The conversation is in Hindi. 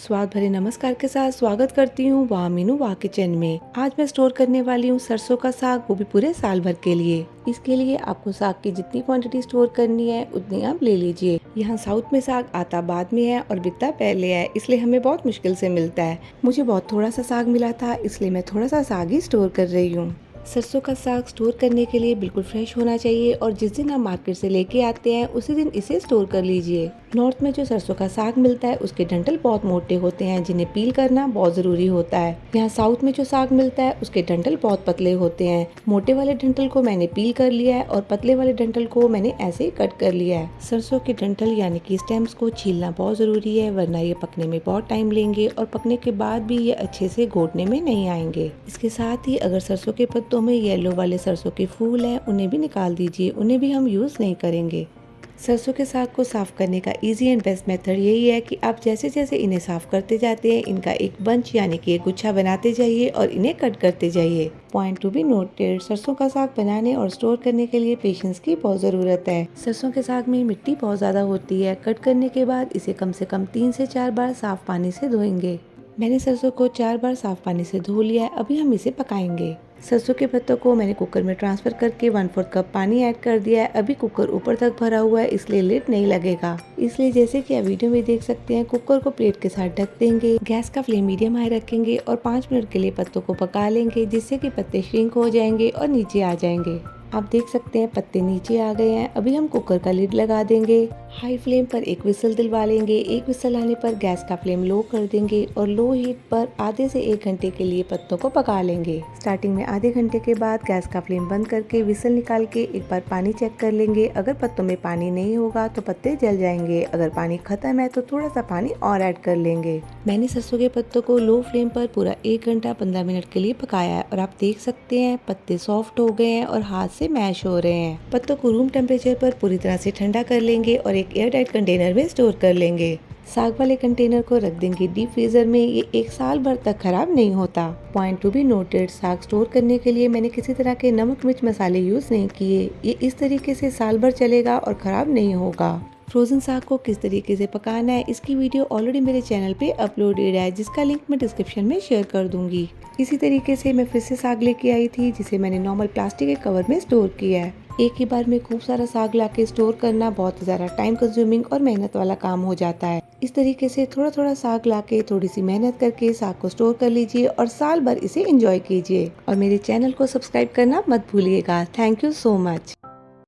स्वाद भरे नमस्कार के साथ स्वागत करती हूँ वाह मीनू वाह किचन में। आज मैं स्टोर करने वाली हूँ सरसों का साग, वो भी पूरे साल भर के लिए। इसके लिए आपको साग की जितनी क्वांटिटी स्टोर करनी है उतनी आप ले लीजिए। यहाँ साउथ में साग आता बाद में है और बिकता पहले है, इसलिए हमें बहुत मुश्किल से मिलता है। मुझे बहुत थोड़ा सा साग मिला था, इसलिए मैं थोड़ा सा साग ही स्टोर कर रही हूँ। सरसों का साग स्टोर करने के लिए बिल्कुल फ्रेश होना चाहिए और जिस दिन आप मार्केट से लेके आते हैं उसी दिन इसे स्टोर कर लीजिए। नॉर्थ में जो सरसों का साग मिलता है उसके डंठल बहुत मोटे होते हैं, जिन्हें पील करना बहुत जरूरी होता है। यहाँ साउथ में जो साग मिलता है उसके डंठल बहुत पतले होते हैं। मोटे वाले डंठल को मैंने पील कर लिया है और पतले वाले डंठल को मैंने ऐसे ही कट कर लिया है। सरसों के डंठल यानी कि स्टेम्स को छीलना बहुत जरूरी है, वरना ये पकने में बहुत टाइम लेंगे और पकने के बाद भी ये अच्छे से घोटने में नहीं आएंगे। इसके साथ ही अगर सरसों के पत्तों में येलो वाले सरसों के फूल हैं, उन्हें भी निकाल दीजिए, उन्हें भी हम यूज नहीं करेंगे। सरसों के साग को साफ करने का इजी एंड बेस्ट मेथड यही है कि आप जैसे जैसे इन्हें साफ करते जाते हैं इनका एक बंच यानी कि एक गुच्छा बनाते जाइए और इन्हें कट करते जाइए। पॉइंट टू बी नोटेड, सरसों का साग बनाने और स्टोर करने के लिए पेशेंस की बहुत जरूरत है। सरसों के साग में मिट्टी बहुत ज्यादा होती है। कट करने के बाद इसे कम से कम 3 से 4 बार साफ पानी से धोएंगे। मैंने सरसों को 4 बार साफ पानी से धो लिया है। अभी हम इसे पकाएंगे। सरसों के पत्तों को मैंने कुकर में ट्रांसफर करके 1/4 कप पानी ऐड कर दिया है। अभी कुकर ऊपर तक भरा हुआ है, इसलिए लिड नहीं लगेगा। इसलिए जैसे कि आप वीडियो में देख सकते हैं, कुकर को प्लेट के साथ ढक देंगे। गैस का फ्लेम मीडियम हाई रखेंगे और 5 मिनट के लिए पत्तों को पका लेंगे, जिससे कि पत्ते श्रिंक हो जाएंगे और नीचे आ जाएंगे। आप देख सकते हैं पत्ते नीचे आ गए हैं। अभी हम कुकर का लिड लगा देंगे। हाई फ्लेम पर एक विसल दिलवा लेंगे। एक विसल आने पर गैस का फ्लेम लो कर देंगे और लो हीट पर आधे से 1 घंटे के लिए पत्तों को पका लेंगे। स्टार्टिंग में आधे घंटे के बाद गैस का फ्लेम बंद करके विसल निकाल के एक बार पानी चेक कर लेंगे। अगर पत्तों में पानी नहीं होगा तो पत्ते जल जाएंगे। अगर पानी खत्म है तो थोड़ा सा पानी और ऐड कर लेंगे। मैंने सरसों के पत्तों को लो फ्लेम पर पूरा 1 घंटा 15 मिनट के लिए पकाया है और आप देख सकते हैं पत्ते सॉफ्ट हो गए हैं और हाथ से मैश हो रहे हैं। पत्तों को रूम टेम्परेचर पर पूरी तरह से ठंडा कर लेंगे और एक एयर टाइट कंटेनर में स्टोर कर लेंगे। साग वाले कंटेनर को रख देंगे डीप फ्रीजर में। ये 1 साल भर तक खराब नहीं होता। पॉइंट टू बी नोटेड, साग स्टोर करने के लिए मैंने किसी तरह के नमक मिर्च मसाले यूज नहीं किए। ये इस तरीके से साल भर चलेगा और खराब नहीं होगा। फ्रोजन साग को किस तरीके से पकाना है इसकी वीडियो ऑलरेडी मेरे चैनल पे अपलोडेड है, जिसका लिंक मैं डिस्क्रिप्शन में शेयर कर दूंगी। इसी तरीके से मैं फिर से साग लेके आई थी, जिसे मैंने नॉर्मल प्लास्टिक के कवर में स्टोर किया है। एक ही बार में खूब सारा साग लाके स्टोर करना बहुत ज़्यादा टाइम कंज्यूमिंग और मेहनत वाला काम हो जाता है। इस तरीके से थोड़ा थोड़ा साग लाके थोड़ी सी मेहनत करके साग को स्टोर कर लीजिए और साल भर इसे एंजॉय कीजिए। और मेरे चैनल को सब्सक्राइब करना मत भूलिएगा। Thank you so much.